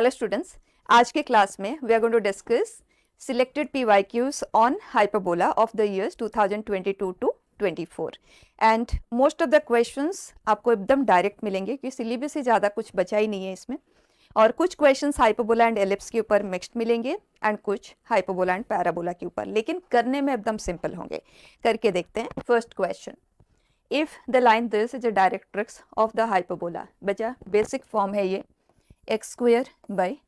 Hello students, आज के class में we are going to discuss selected PYQs on hyperbola of the years 2022 to 24 and most of the questions आपको एकदम direct मिलेंगे क्योंकि syllabus से ज़्यादा कुछ बचा ही नहीं है इसमें, और कुछ क्वेश्चंस हाइपरबोला एंड एलिप्स के ऊपर मिक्स्ड मिलेंगे एंड कुछ हाइपरबोला एंड पैराबोला के ऊपर, लेकिन करने में एकदम सिंपल होंगे। करके देखते हैं। First question, if the line this is a directrix of the hyperbola. बच्चा बेसिक फॉर्म है ये, x square by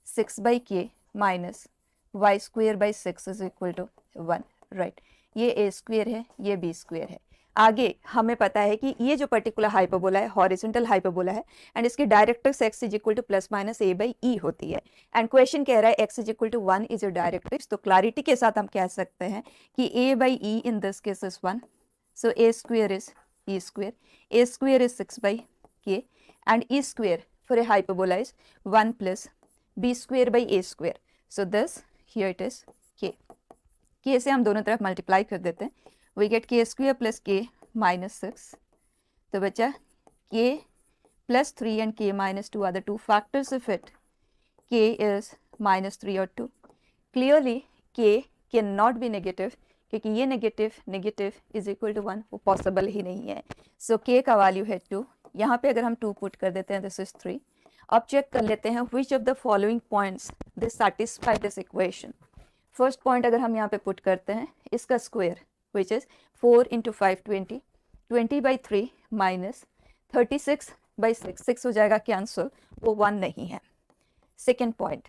6/k minus y square by 6 is equal to 1, right. ये ए स्क्वेयर है, ये बी स्क्वेयर है। आगे हमें पता है कि ये जो पर्टिकुलर हाइपरबोला है हॉरिजॉन्टल हाइपरबोला है एंड इसकी directrix x is equal to plus minus a by e होती है एंड क्वेश्चन कह रहा है x is equal to 1 is a directrix. तो क्लैरिटी के साथ हम कह सकते हैं कि a by e in this case is 1, so a square is e square, a square is 6/k and e square for a hyperbola is 1 plus b square by a square. So this here it is k. k से हम दोनों तरफ multiply कर देते हैं, we get k square plus k minus 6. तो बचा k plus 3 and k minus 2 are the two factors of it. k is minus 3 और 2. Clearly k cannot be negative क्योंकि ये नेगेटिव इज इक्वल टू 1 वो possible ही नहीं है। सो k का value है 2। यहाँ पे अगर हम 2 पुट कर देते हैं दिस इज 3। अब चेक कर लेते हैं which of the following points this satisfy this equation. First point अगर हम यहाँ पे पुट करते हैं, इसका square which is 4 into 5 20, 20/3 minus 36/6, 6 हो जाएगा कैंसिल, वो 1 नहीं है। सेकेंड पॉइंट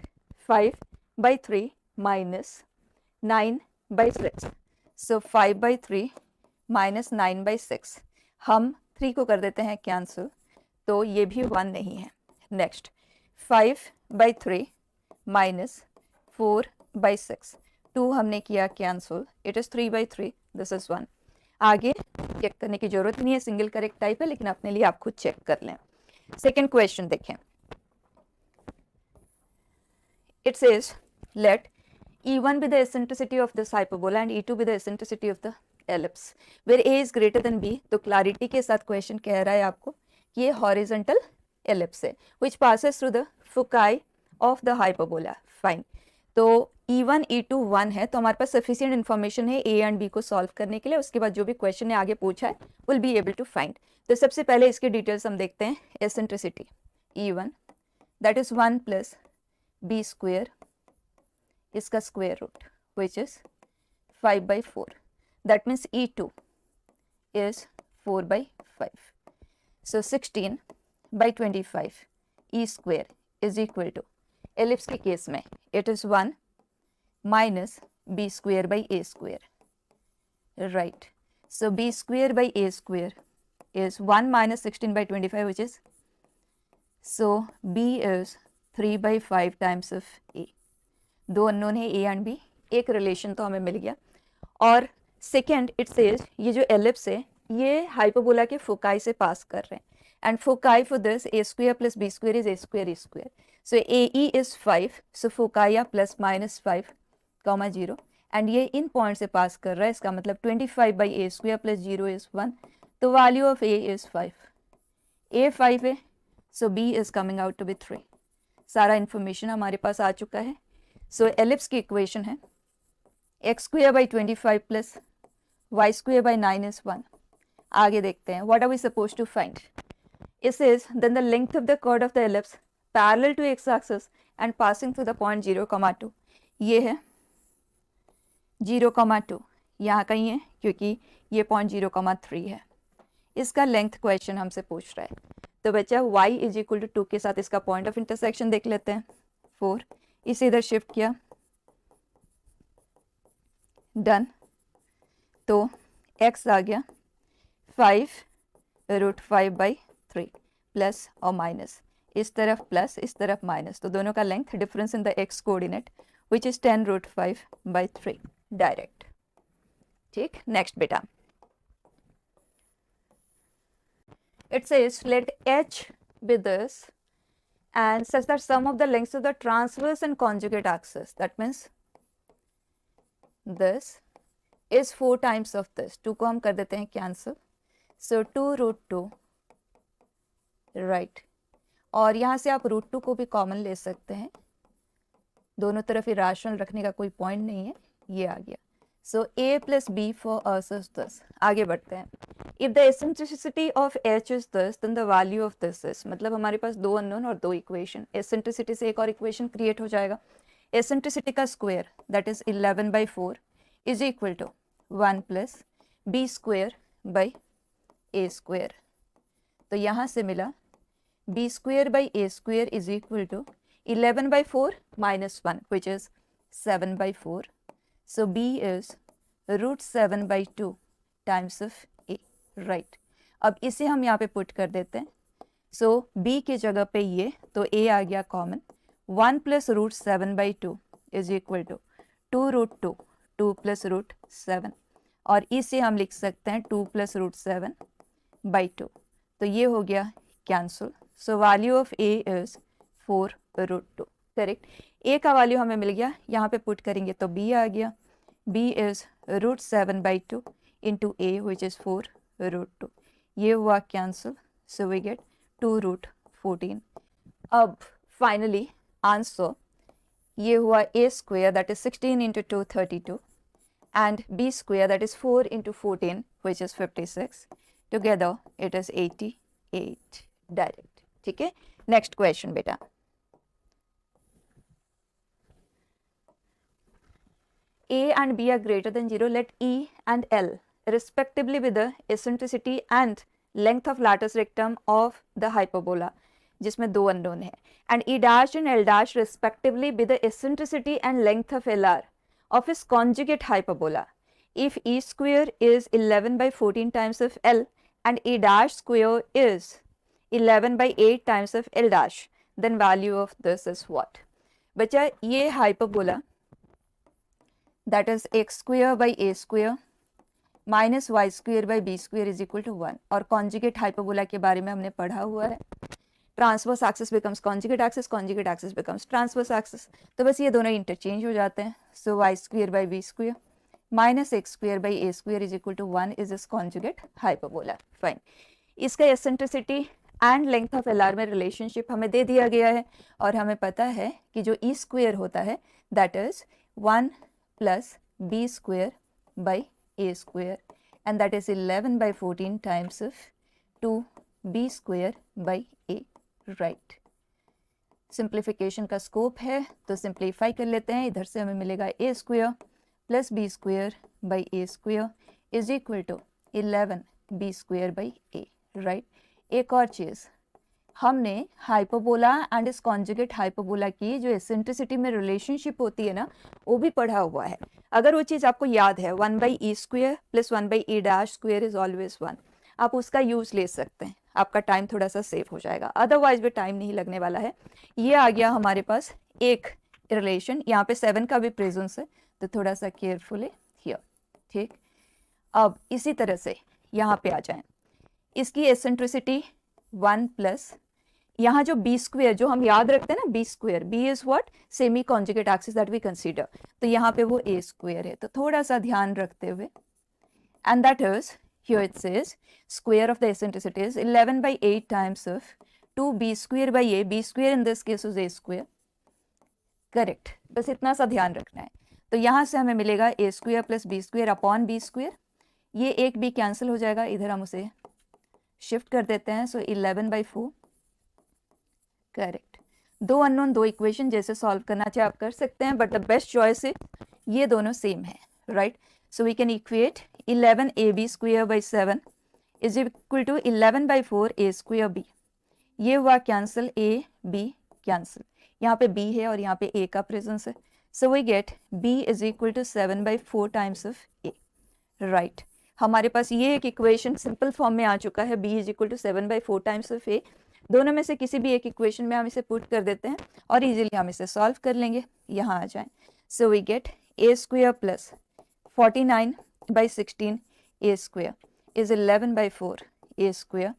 5/3 माइनस 9/6, सो 5/3 माइनस 9/6, हम 3 को कर देते हैं कैंसिल, तो ये भी 1 नहीं है। नेक्स्ट 5/3 माइनस 4/6, 2 हमने किया cancel, it is 3/3, this is 1। आगे चेक करने की जरूरत नहीं है, सिंगल करेक्ट टाइप है, लेकिन अपने लिए आप खुद चेक कर लें। सेकेंड क्वेश्चन देखें, it says late E1 be the eccentricity of this hyperbola and E2 be the eccentricity of the ellipse where A is greater than B। तो क्लैरिटी के साथ क्वेश्चन कह रहा है आपको कि ये हॉरिजॉन्टल एलिप्स है which passes through the foci of the hyperbola। Fine, तो E1 E2 1 है, तो हमारे पास सफिशिएंट इन्फॉर्मेशन है A एंड B को सॉल्व करने के लिए। उसके बाद जो भी क्वेश्चन ने आगे पूछा है will be able to find. तो सबसे पहले इसके डिटेल्स हम देखते हैं। Eccentricity E1 that is 1 plus B square, इसका square root which is 5/4, that means E2 is 4/5, so 16/25 E square is equal to, ellipse के केस में it is 1 minus B square by A square, right. So B square by A square is 1 minus 16/25 which is, so B is 3/5 times of A। दो unknown है A and B, एक relation तो हमें मिल गया। और second it says ये जो एलिप्स है ये हाइपरबोला के फोकाई से पास कर रहे हैं and foci for this a square plus b square is a square e square, so a e is 5, so foci plus minus 5 comma 0 and ये इन पॉइंट से पास कर रहा है। इसका मतलब 25/a स्क्वेयर प्लस 0 इज 1, तो value of a is 5, a 5 है, so b is coming out to be 3। सारा इंफॉर्मेशन हमारे पास आ चुका है। सो एलिप्स की इक्वेशन है x square by 25 plus y square by 9 is 1। आगे देखते हैं what are we suppose to find. It is then the length of the chord of the ellipse parallel to x axis and passing through the point 0,2। ये है 0,2, यहाँ कहीं है क्योंकि ये पॉइंट 0,3 है। इसका लेंथ क्वेश्चन हमसे पूछ रहा है। तो बच्चा y इज इक्वल टू 2 के साथ इसका पॉइंट ऑफ इंटरसेक्शन देख लेते हैं, 4, इसे इधर शिफ्ट किया, डन। तो x आ गया 5√5/3 प्लस और माइनस, इस तरफ प्लस इस तरफ माइनस, तो दोनों का length difference in the x coordinate which is 10√5/3 direct. ठीक, नेक्स्ट बेटा, it says let h be this and such that sum of the lengths of the transverse and conjugate axis, that means this is 4 times of this। 2 को हम कर देते हैं cancel, so 2√2, right। और यहाँ से आप √2 को भी कॉमन ले सकते हैं, दोनों तरफ इरेशनल रखने का कोई पॉइंट नहीं है, ये आ गया। So a plus b for us is this. आगे बढ़ते हैं। If the eccentricity of h is this then the value of this is, मतलब हमारे पास दो अननोन और दो इक्वेशन, एसेंट्रिसिटी से एक और इक्वेशन क्रिएट हो जाएगा। एसेंट्रिसिटी का square that is 11/4 is equal to 1 plus b square by a square. तो यहाँ से मिला b square by a square is equal to 11/4 minus 1 which is 7/4. So b is √7/2 times of a, right? अब इसे हम यहाँ पे पुट कर देते हैं। So b की जगह पे ये, तो a आ गया common. 1 plus √7/2 is equal to 2√2, 2 plus √7, और इसे हम लिख सकते हैं 2 प्लस √7/2। तो ये हो गया cancel. So value of a is 4√2, correct. a का वैल्यू हमें मिल गया, यहाँ पे पुट करेंगे तो b आ गया। b is √7/2 into a which is 4√2, ये हुआ कैंसिल। So we gate 2√14। अब फाइनली आंसर ये हुआ a square that is 16 into 2 32 and b square that is 4 into 14 which is 56। Together it is 88 direct, ठीक है। नेक्स्ट क्वेश्चन बेटा। A and B are greater than 0, let E and L respectively with the eccentricity and length of latus rectum of the hyperbola, जिसमें दो unknown है, and E dash and L dash respectively with the eccentricity and length of LR of its conjugate hyperbola. If E square is 11/14 times of L and E dash square is 11/8 times of L dash, then value of this is what? बच्चा ये hyperbola that is x square by a square minus y square by b square is equal to 1, और conjugate hyperbola के बारे में हमने पढ़ा हुआ है। Transverse axis becomes conjugate axis becomes transverse axis, तो बस ये दोनों इंटरचेंज हो जाते हैं। सो y square by b square minus x square by a square is equal to 1 is this conjugate hyperbola, fine. इसका eccentricity and length of LR में relationship हमें दे दिया गया है, और हमें पता है कि जो ई स्क्वेयर होता है that is 1 plus b square by a square, and that is 11/14 times of 2b square by a, right? Simplification का स्कोप है तो सिंप्लीफाई कर लेते हैं। इधर से हमें मिलेगा a square plus b square by a square is equal to 11b square by a, right. एक और चीज़, हमने हाइपरबोला एंड इस कॉन्जुगेट हाइपरबोला की जो एसेंट्रिसिटी में रिलेशनशिप होती है ना, वो भी पढ़ा हुआ है। अगर वो चीज़ आपको याद है 1/e square plus 1/e dash square is always 1, आप उसका यूज़ ले सकते हैं, आपका टाइम थोड़ा सा सेव हो जाएगा, अदरवाइज भी टाइम नहीं लगने वाला है। ये आ गया हमारे पास एक रिलेशन, यहाँ पे 7 का भी प्रेजेंस है तो थोड़ा सा केयरफुली हियर, ठीक। अब इसी तरह से यहाँ पे आ जाएं, इसकी एसेंट्रिसिटी 1 प्लस यहाँ जो बी स्क्वेयर जो हम याद रखते हैं ना, b square, b is what, semi conjugate axis that we consider, तो यहाँ पे वो ए स्क्वेयर है, तो थोड़ा सा ध्यान रखते हुए, and that is here it says square of the eccentricity is 11/8 times of 2b square by a, b square in this case is a square, correct. बस इतना सा ध्यान रखना है। तो यहाँ से हमें मिलेगा a square plus b square upon b square, ये एक बी कैंसिल हो जाएगा, इधर हम उसे शिफ्ट कर देते हैं। सो 11/4, करेक्ट। दो अननोन दो इक्वेशन जैसे सॉल्व करना चाहे आप कर सकते हैं, बट द बेस्ट चॉइस है ये दोनों सेम है, right. So we can equate 11ab square by 7 is equal to 11/4 a square b, ये हुआ कैंसिल, a b कैंसिल, यहाँ पे b है और यहाँ पे a का प्रेजेंस है। So we get b is equal to 7/4 times of a, right. हमारे पास ये एक इक्वेशन सिंपल फॉर्म में आ चुका है, b is equal to 7/4 times of a। दोनों में से किसी भी एक इक्वेशन में हम इसे पुट कर देते हैं और इजीली हम इसे सॉल्व कर लेंगे, यहाँ आ जाएं। So we get a square plus 49/16 a square is 11/4 a square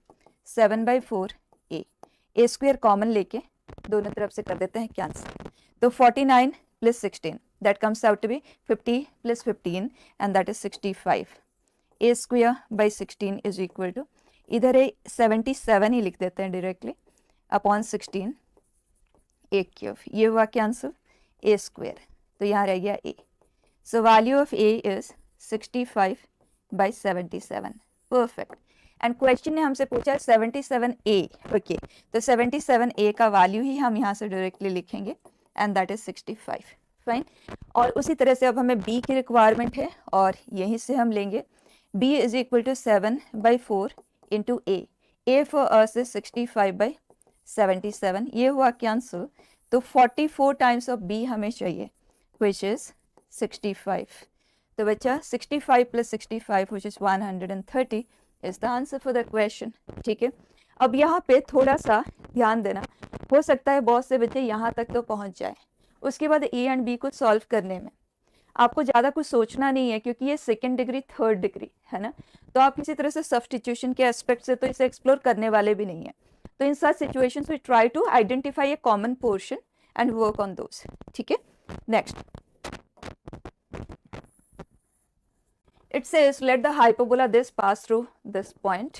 7/4 a square common लेके दोनों तरफ से कर देते हैं कैंसिल, तो 49 plus 16 that comes out to be 50 plus 15 and that is 65। a square by 16 is equal to, इधर है 77 ही लिख देते हैं डायरेक्टली, अपॉन 16 a क्यूब, ये हुआ कैंसिल, a स्क्वायर, तो यहाँ रह गया a. So value of a is 65/77. Perfect. And question ने हमसे पूछा 77a. ओके, तो 77a का वैल्यू ही हम यहाँ से डायरेक्टली लिखेंगे एंड दैट इज 65. फाइन. और उसी तरह से अब हमें b की रिक्वायरमेंट है और यहीं से हम लेंगे b is equal to 7/4 into a. a for us is 65/77. ये हुआ कैंसिल, तो 44 टाइम्स ऑफ b हमें चाहिए which is 65. तो बच्चा 65 plus 65 which is 130 is the answer for the question. ठीक है. अब यहाँ पे थोड़ा सा ध्यान देना, हो सकता है बहुत से बच्चे यहाँ तक तो पहुँच जाए, उसके बाद ए एंड बी को सॉल्व करने में आपको ज़्यादा कुछ सोचना नहीं है क्योंकि ये सेकेंड डिग्री थर्ड डिग्री है ना, तो आप किसी तरह से सब्स्टिट्यूशन के एस्पेक्ट से तो इसे एक्सप्लोर करने वाले भी नहीं है. तो in such situations we try to identify a common portion and work on those. ठीक है. Next it says let the hyperbola this pass through this point.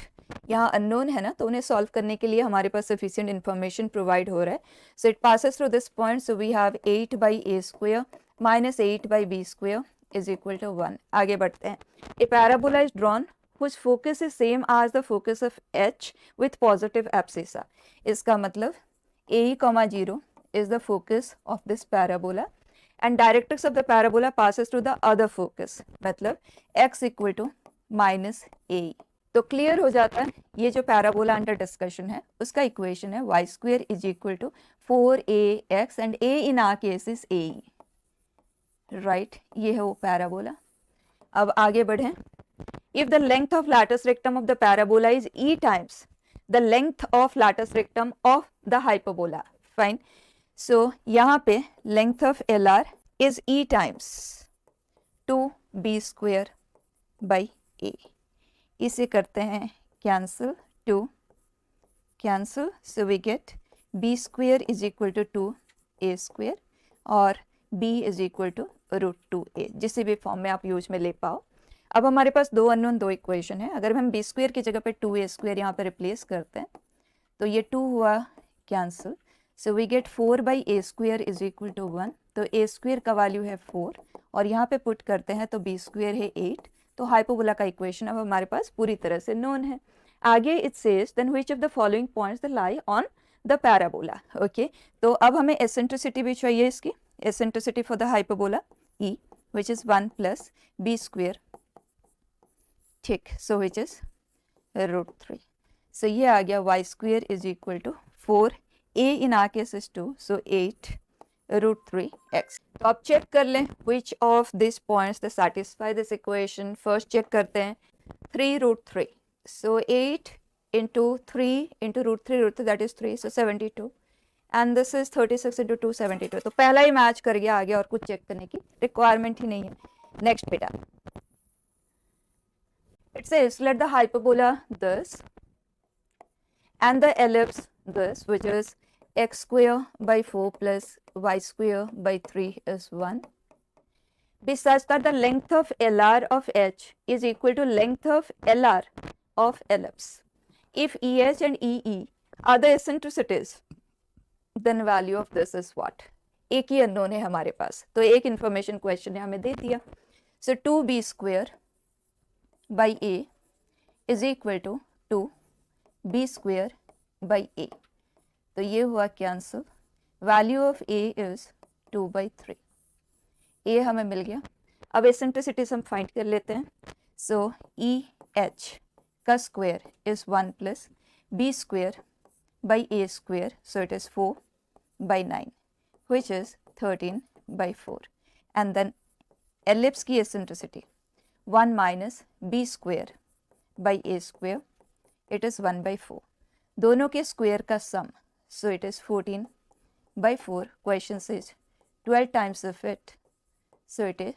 यहाँ अननोन है ना, तो उन्हें सॉल्व करने के लिए हमारे पास सफिशिएंट इन्फॉर्मेशन प्रोवाइड हो रहा है. So it passes through this point, so we have 8/a square minus 8/b square is equal to 1. आगे बढ़ते हैं. A parabola is drawn whose focus is same as the focus of H with positive abscissa. इसका मतलब AE, 0 is the focus of this parabola and directrix of the parabola passes to the other focus, मतलब x equal to minus AE. तो clear हो जाता है ये जो parabola under discussion है उसका इक्वेशन है y square is equal to 4ax and a in our case is AE. Right, ये है वो पैराबोला. अब आगे बढ़ें. If the length of latus rectum of the parabola is e times the length of latus rectum of the hyperbola, fine. So यहाँ पे length of LR is e times 2b square by a. इसे करते हैं cancel, 2 cancel, so we get b square is equal to 2a square और b is equal to √2a, जिसी भी form में आप यूज में ले पाओ. अब हमारे पास दो अननोन, दो इक्वेशन है. अगर हम बी स्क्वायर की जगह पे 2a स्क्वायर यहाँ पे रिप्लेस करते हैं तो ये 2 हुआ cancel, so we get 4/a square is equal to 1. तो a स्क्वायर का वैल्यू है 4 और यहाँ पे पुट करते हैं तो b स्क्वायर है 8. तो हाइपरबोला का इक्वेशन अब हमारे पास पूरी तरह से नोन है. आगे it says then which of the following points the lie on the parabola. Okay, तो अब हमें एसेंट्रिसिटी भी चाहिए इसकी. Eccentricity for the hyperbola e which is 1 plus b square. ठीक, सो विच इज √3. सो ये आ गया y square is equal to 4, a in our case is 2, so 8 √3x. तो आप चेक कर लें which of this points the satisfy this equation. First check करते हैं 3√3. सो 8 into 3 into √3 that is 3, so 72 and this is 36 into 2 72. तो पहला ही match कर गया, आगे और कुछ चेक करने की रिक्वायरमेंट ही नहीं है. नेक्स्ट बेटा, it says let the hyperbola this and the ellipse this which is x square by 4 plus y square by 3 is 1 be such that the length of LR of H is equal to length of LR of ellipse. If EH and EE are the eccentricities then value of this is what. एक ही unknown है हमारे पास, तो एक information question ने हमें दे दिया. So 2b square by a is equal to 2b square by a. तो ये हुआ cancel. Value of a is 2/3. a हमें मिल गया. अब एसेंट्रिसिटीज हम फाइंड कर लेते हैं. सो EH का square is 1 plus b square by a square, so it is 4/9 which is 13/4. and then ellipse की eccentricity 1 minus b square by a square, it is 1/4. दोनों के स्क्वायर का सम, so it is 14/4. Question says 12 times of it, so it is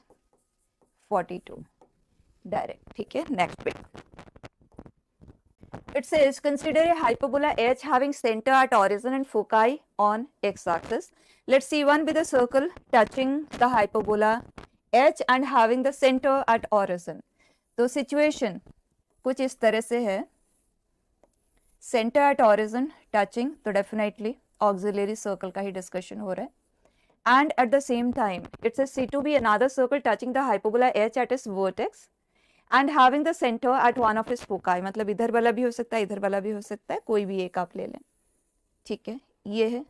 42. Direct. ठीक है, next bit. It says consider a hyperbola H having center at origin and foci on x-axis. Let's see one with a circle touching the hyperbola H and having the center at origin. तो situation कुछ इस तरह से है. Centre at origin touching, तो definitely auxiliary circle का ही discussion हो रहा है. And at the same time, it says C to be another circle touching the hyperbola H at its vertex and having the center at one of its foci. मतलब इधर वाला भी हो सकता है, इधर वाला भी हो सकता है, कोई भी एक आप ले लें. ठीक है, ये है.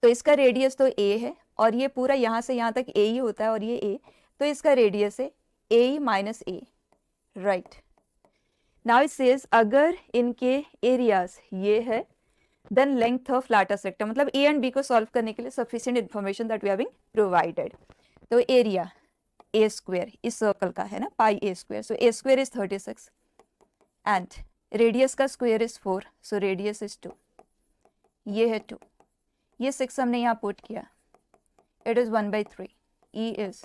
तो इसका रेडियस तो a है और ये पूरा यहाँ से यहाँ तक a ही होता है और ये a, तो इसका रेडियस है a minus a. Right. Now it says अगर इनके एरियाज ये है, then length of latus rectum, मतलब a and b को सॉल्व करने के लिए sufficient information that we have been provided. तो एरिया a square इस सर्कल का है ना, pi a square, so a square is 36 and radius का square is 4, so radius is 2. ये है 2, ये 6 हमने यहाँ पुट किया, it is 1/3, e is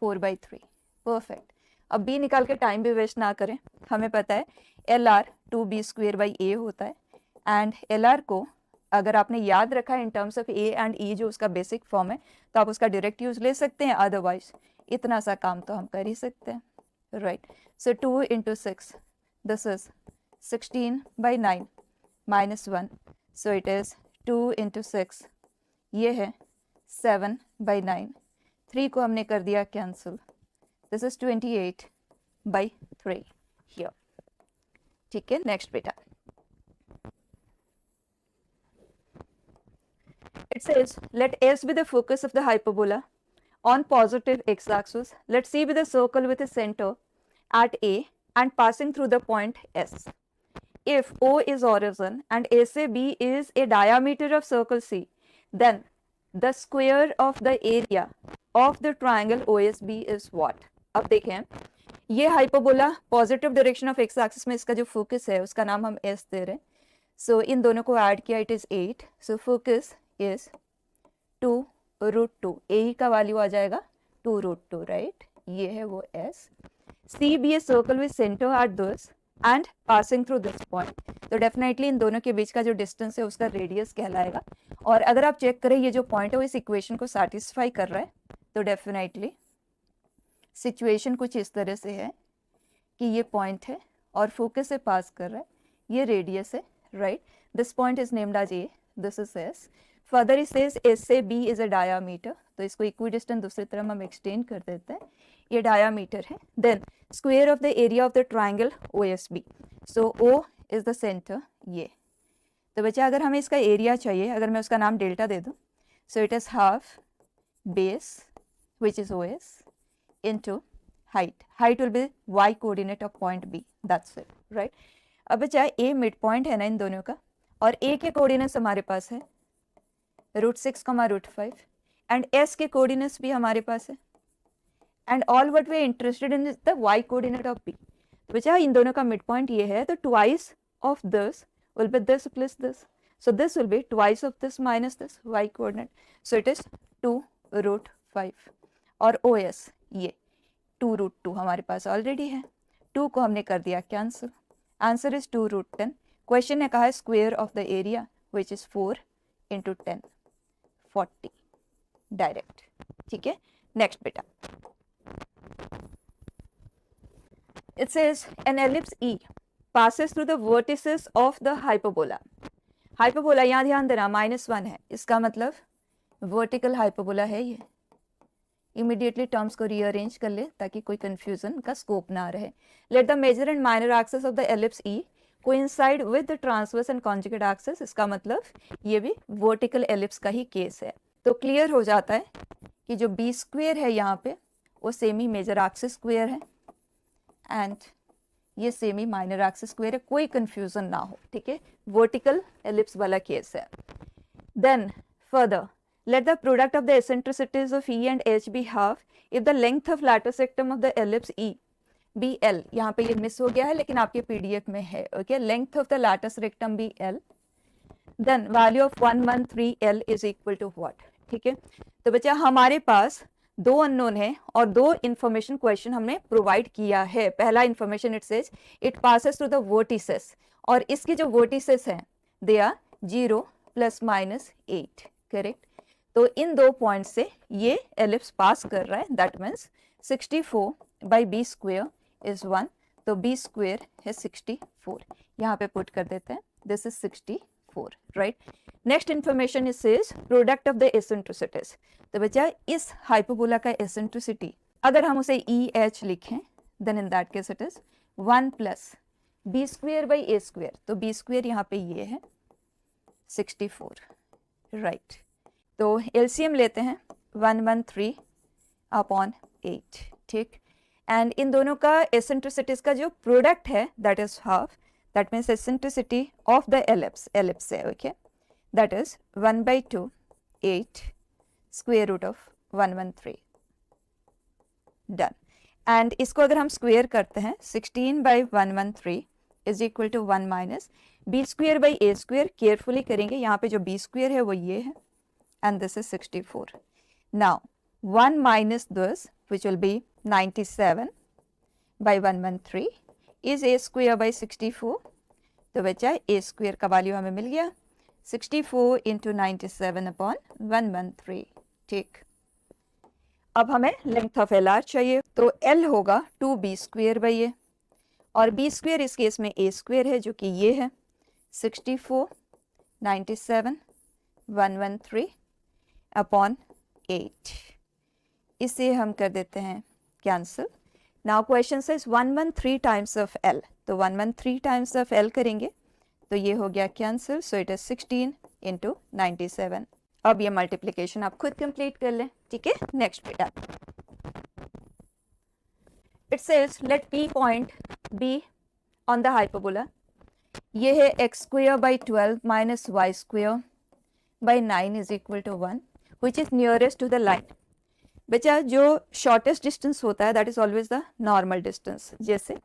4/3. Perfect. अब b निकाल के टाइम भी वेस्ट ना करें, हमें पता है LR 2b² होता है एंड LR को अगर आपने याद रखा है in terms of A and E जो उसका बेसिक फॉर्म है, तो आप उसका डायरेक्ट यूज ले सकते हैं, अदरवाइज इतना सा काम तो हम कर ही सकते हैं. Right. So 2 into 6, this is 16/9 minus 1, so it is 2 into 6, ये है 7/9. 3 को हमने कर दिया कैंसिल, दिस इज 28/3 हियर. ठीक है, नेक्स्ट बेटा. It says, let S be the focus of the hyperbola on positive x-axis. Let C be the circle with a center at A and passing through the point S. If O is origin and ACB is a diameter of circle C, then the square of the area of the triangle OSB is what? अब देखें, ये hyperbola positive direction of x-axis में इसका जो focus है उसका नाम हम S दे रहे हैं. So इन दोनों को ऐड किया, it is 8. So focus is 2√2. ए का वैल्यू आ जाएगा 2√2. राइट. ये है वो S. C be a circle with center at this and passing through this point. तो डेफिनेटली इन दोनों के बीच का जो डिस्टेंस है उसका रेडियस कहलाएगा. और अगर आप चेक करें ये जो पॉइंट है वो इस इक्वेशन को सेटिस्फाई कर रहा है, तो डेफिनेटली सिचुएशन कुछ इस तरह से है कि ये पॉइंट है और फोकस से पास कर रहा है, ये रेडियस है. Right. This point is named as A, this is S. Further it says S से B इज अ डायामीटर, तो इसको इक्विडिस्टेंट दूसरी तरफ हम एक्सटेंड कर देते हैं, ये डायामीटर है. Then square of the area of the triangle OSB, so O is the centre. ये तो बच्चा अगर हमें इसका एरिया चाहिए, अगर मैं उसका नाम डेल्टा दे दूं, सो it is half base which is OS into height. Height will be y coordinate of point B, that's it. Right. अब बच्चा A मिड पॉइंट है ना इन दोनों का, और A के कोऑर्डिनेट्स हमारे पास है √6, √5 एंड S के कोऑर्डिनेट्स भी हमारे पास है, and all what we are interested in is the y coordinate of B. बच्चा इन दोनों का मिड पॉइंट ये है, तो twice of this will be this plus this, so this will be twice of this minus this y coordinate, so it is 2√5. और OS ये 2√2 हमारे पास already है, 2 को हमने कर दिया कैंसिल, आंसर इज 2√10. क्वेश्चन ने कहा है square of the area which is 4 into 10, 40 direct. ठीक है, नेक्स्ट बेटा. It says an ellipse E passes through the vertices of the hyperbola. Hyperbola यहाँ ध्यान देना -1 है, इसका मतलब वर्टिकल हाइपरबोला है ये. इमीडिएटली टर्म्स को रीअरेंज कर ले ताकि कोई कंफ्यूजन का स्कोप ना रहे. Let the major and minor axis of the ellipse E coincide with the transverse and conjugate axis. इसका मतलब ये भी वर्टिकल एलिप्स का ही केस है. तो क्लियर हो जाता है कि जो B स्क्वायर है यहाँ पे वो सेमी मेजर एक्सिस स्क्वायर है एंड ये सेमी माइनर एक्सिस स्क्वायर है, कोई कंफ्यूजन ना हो. ठीक है, वर्टिकल एलिप्स वाला केस है. Then further let the product of the eccentricities of E and H be half if the length of lateral rectum of the ellipse E be L. यहाँ पे ये मिस हो गया है लेकिन आपके PDF में है. Okay, length of the lateral rectum be L, then value of 113 L is equal to what. ठीक है, तो बच्चा हमारे पास 2 अननोन है और 2 इंफॉर्मेशन क्वेश्चन हमने प्रोवाइड किया है. पहला information it says it passes through the vertices, और इसके जो वर्टिसेस हैं दे आर 0 ± 8. करेक्ट. तो इन 2 पॉइंट से ये एलिप्स पास कर रहा है, दैट मीन्स 64/B² इज 1, तो B² है 64. यहाँ पे पुट कर देते हैं, this is 64, right. Next information is product of the eccentricities. तो बच्चा इस हाइपरबोला का एसेंट्रिसिटी अगर हम उसे ई एच लिखें, then in that case it is 1 plus b square by a square. तो बी स्क्वेयर यहाँ पे ये है 64, राइट। तो एलसीएम लेते हैं 113 अपॉन 8, ठीक। एंड इन दोनों का एसेंट्रिसिटीज का जो प्रोडक्ट है that is half, that means eccentricity of the ellipse है, okay, that is 1/2 8 square root of 113, done. And इसको अगर हम स्क्वेयर करते हैं 16/113 is equal to 1 minus b square by a square. Carefully करेंगे, यहाँ पे जो बी स्क्वेयर है वो ये है and this is 64। Now 1 minus this which will be 97/113 is a square by 64। तो बच्चा ए स्क्वेयर का वैल्यू हमें मिल गया 64 इंटू 97 अपॉन 113, ठीक। अब हमें लेंथ ऑफ एल आर चाहिए, तो एल होगा 2b स्क्वेयर बाई ए, और b स्क्वेयर इस केस में a स्क्वेयर है जो कि ये है 64 97 113 अपॉन 8। इसे हम कर देते हैं कैंसिल। नाउ क्वेश्चन से 113 टाइम्स ऑफ l, तो 113 टाइम्स ऑफ l करेंगे तो ये हो गया cancel, so it is 16 into 97। अब ये मल्टीप्लीकेशन आप खुद कंप्लीट कर लें, ठीक है। नेक्स्ट बेटा, it says let P point b on the hyperbola. ये है x square by 12 minus y square by 9 is equal to 1 which is nearest to the line. बच्चा जो शॉर्टेस्ट डिस्टेंस होता है that is always the normal distance. जैसे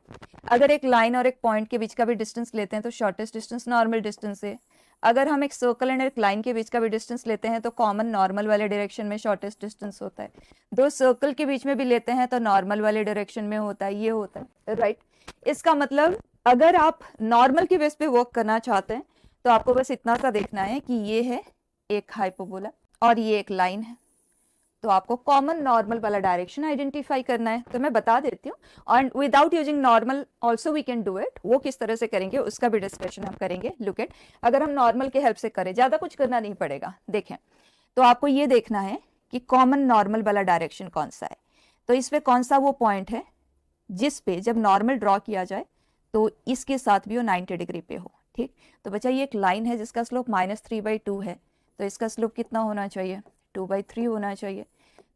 अगर एक line और एक पॉइंट के बीच का भी डिस्टेंस लेते हैं तो शॉर्टेस्ट डिस्टेंस नॉर्मल डिस्टेंस है। अगर हम एक सर्कल एंड एक लाइन के बीच का भी डिस्टेंस लेते हैं तो कॉमन नॉर्मल वाले डायरेक्शन में शॉर्टेस्ट डिस्टेंस होता है। दो सर्कल के बीच में भी लेते हैं तो नॉर्मल वाले डायरेक्शन में होता है, ये होता है, राइट। इसका मतलब अगर आप नॉर्मल के बेस पे वर्क करना चाहते हैं तो आपको बस इतना सा देखना है कि ये है एक हाइपरबोला और ये एक लाइन है, तो आपको कॉमन नॉर्मल वाला डायरेक्शन आइडेंटिफाई करना है। तो मैं बता देती हूँ, और without using normal also we can do it. वो किस तरह से करेंगे उसका भी डिस्कशन हम करेंगे। लुक एट, अगर हम नॉर्मल के हेल्प से करें, ज़्यादा कुछ करना नहीं पड़ेगा। देखें, तो आपको ये देखना है कि कॉमन नॉर्मल वाला डायरेक्शन कौन सा है। तो इस पर कौन सा वो पॉइंट है जिस पे जब नॉर्मल ड्रॉ किया जाए तो इसके साथ भी वो 90 डिग्री पे हो, ठीक। तो बच्चा ये एक लाइन है जिसका स्लोप -3/2 है, तो इसका स्लोप कितना होना चाहिए, 2/3 होना चाहिए।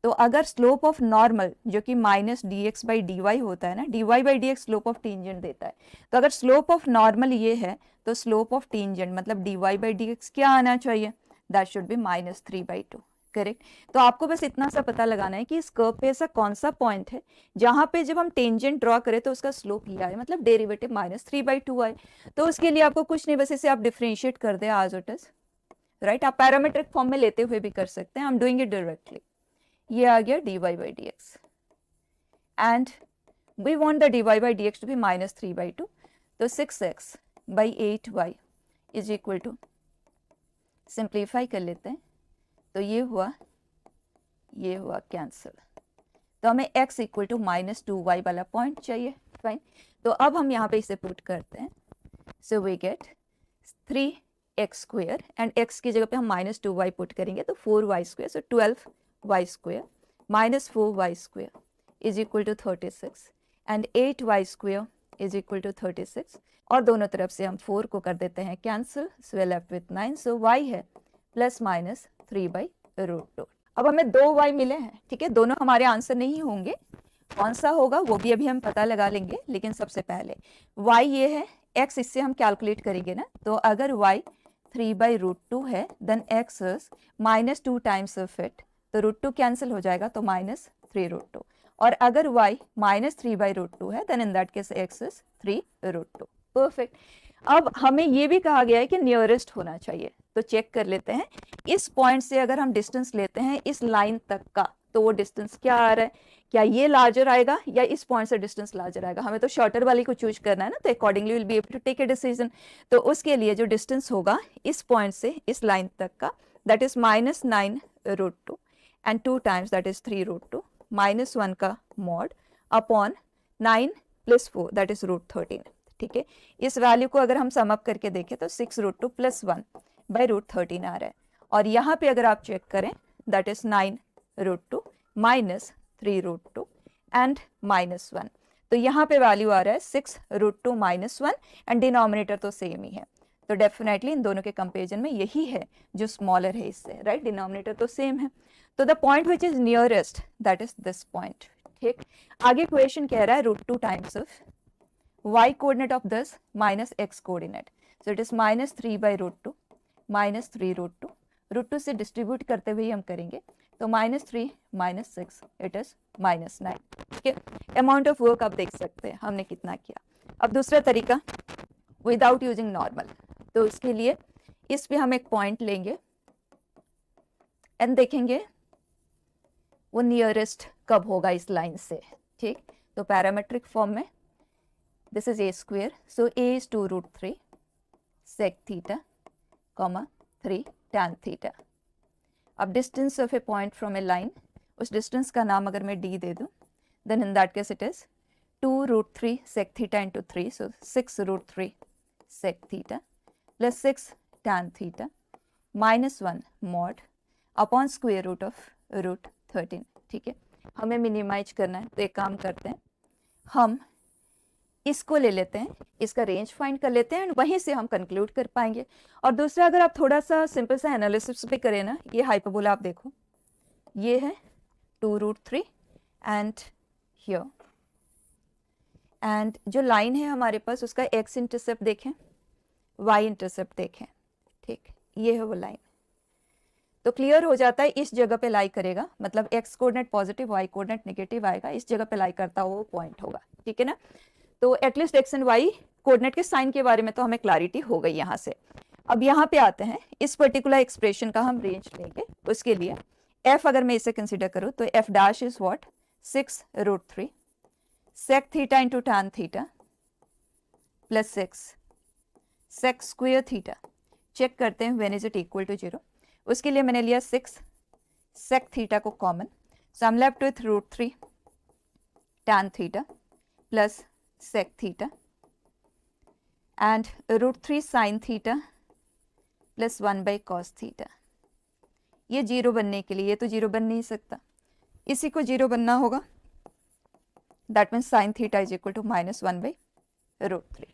तो अगर स्लोप ऑफ नॉर्मल जो कि -dx/dy होता है ना, dy/dx स्लोप ऑफ टेंजेंट देता है, तो अगर स्लोप ऑफ नॉर्मल ये है तो स्लोप ऑफ टेंजेंट मतलब dy/dx क्या आना चाहिए, दैट शुड बी -3/2, करेक्ट। तो आपको बस इतना सा पता लगाना है कि इस कर्व पे ऐसा कौन सा पॉइंट है जहां पे जब हम टेंजेंट ड्रॉ करें तो उसका स्लोप ये आए, मतलब डेरिवेटिव -3/2 आए। तो उसके लिए आपको कुछ नहीं, बस इसे आप डिफरेंशिएट कर दे एज इट इज, राइट। आप पैरामीट्रिक फॉर्म में लेते हुए भी कर सकते हैं, I am doing it directly. ये आ गया dy/dx and we want the dy/dx to be -3/2, तो 6x/8y is equal to, simplify कर लेते हैं तो ये हुआ कैंसिल। तो हमें x इक्वल टू -2y वाला पॉइंट चाहिए, फाइन। तो अब हम यहाँ पे इसे पुट करते हैं, so we get 3x square and x की जगह पे हम -2y पुट करेंगे तो 4y square, so 12y square -4y square is equal to 36 and 8y square is equal to 36, और दोनों तरफ से हम 4 को कर देते हैं cancel, so we are left with 9। सो y है +/3/√2। अब हमें 2y मिले हैं, ठीक है। दोनों हमारे आंसर नहीं होंगे, कौन सा होगा वो भी अभी हम पता लगा लेंगे, लेकिन सबसे पहले y ये है, x इससे हम कैलकुलेट करेंगे ना, तो अगर y 3/√2 है then x is -2 times of it, तो √2 कैंसिल हो जाएगा तो -3√2, और अगर y -3/√2 है then in that case x is 3√2, perfect. अब हमें ये भी कहा गया है कि नियरेस्ट होना चाहिए, तो चेक कर लेते हैं इस पॉइंट से अगर हम डिस्टेंस लेते हैं इस लाइन तक का तो वो डिस्टेंस क्या आ रहा है, क्या ये लार्जर आएगा या इस पॉइंट से डिस्टेंस लार्जर आएगा। हमें तो शॉर्टर वाली को चूज करना है ना, तो accordingly will be able to take a decision. तो उसके लिए जो डिस्टेंस होगा इस पॉइंट से इस लाइन तक का that is -9√2 and 2 times that is 3√2 -1 का मॉड अपॉन 9 + 4 दैट इज √13, ठीक है। इस वैल्यू को अगर हम सम अप करके देखें तो 6√2 + 1 बाई √13 आ रहा है, और यहाँ पे अगर आप चेक करें दैट इज 9√2 माइनस 3√2 एंड -1, तो यहाँ पे वैल्यू आ रहा है 6√2 -1 एंड डिनोमिनेटर तो सेम ही है, तो डेफिनेटली इन दोनों के कंपेरिजन में यही है जो स्मॉलर है इससे, राइट, डिनोमिनेटर तो सेम है। तो the point which is nearest that is this point, ठीक। आगे क्वेश्चन कह रहा है √2 times of y coordinate of this minus x coordinate, so it is -3/√2 -3√2, √2 से डिस्ट्रीब्यूट करते हुए हम करेंगे, तो -3 -6 इट इज -9, ठीक है। अमाउंट ऑफ वर्क आप देख सकते हैं हमने कितना किया। अब दूसरा तरीका विदाउट यूजिंग नॉर्मल, तो उसके लिए इस पे हम एक पॉइंट लेंगे एंड देखेंगे वो नियरेस्ट कब होगा इस लाइन से, ठीक। तो पैरामेट्रिक फॉर्म में this is a², so a is 2√3 sec theta, 3 tan theta. अब distance of a point from a line, उस डिस्टेंस का नाम अगर मैं d दे दूं, then in that case it is 2√3 sec theta into 3, so 6√3 sec theta plus 6 tan theta -1 mod upon square root of √13, ठीक है। हमें मिनिमाइज करना है, तो एक काम करते हैं, हम इसको ले लेते हैं, इसका रेंज फाइंड कर लेते हैं एंड वहीं से हम कंक्लूड कर पाएंगे। और दूसरा अगर आप थोड़ा सा सिंपल सा एनालिसिस पे करें ना, ये हाइपरबोला आप देखो, ये है 2√3 एंड हियर, एंड जो लाइन है हमारे पास उसका x इंटरसेप्ट देखें, y इंटरसेप्ट देखें, ठीक, ये है वो लाइन। तो क्लियर हो जाता है इस जगह पे लाई करेगा, मतलब x coordinate positive y coordinate negative आएगा, इस जगह पे लाई करता हुआ वो पॉइंट होगा, ठीक है ना। तो at least x and y coordinate के साइन के बारे में तो हमें क्लैरिटी हो गई यहाँ से। अब यहाँ पे आते हैं, इस पर्टिकुलर एक्सप्रेशन का हम रेंज लेंगे, उसके लिए f अगर मैं इसे कंसिडर करूँ तो f dash is what 6√3 sec theta into tan theta plus 6 sec square theta. Check करते हैं when is it equal to 0, उसके लिए मैंने लिया 6 sec थीटा को common, so I am left with √3 tan theta plus sec theta and √3 sin theta plus 1/cos theta. ये 0 बनने के लिए, ये तो 0 बन नहीं सकता, इसी को 0 बनना होगा, that means sin theta is equal to -1/√3।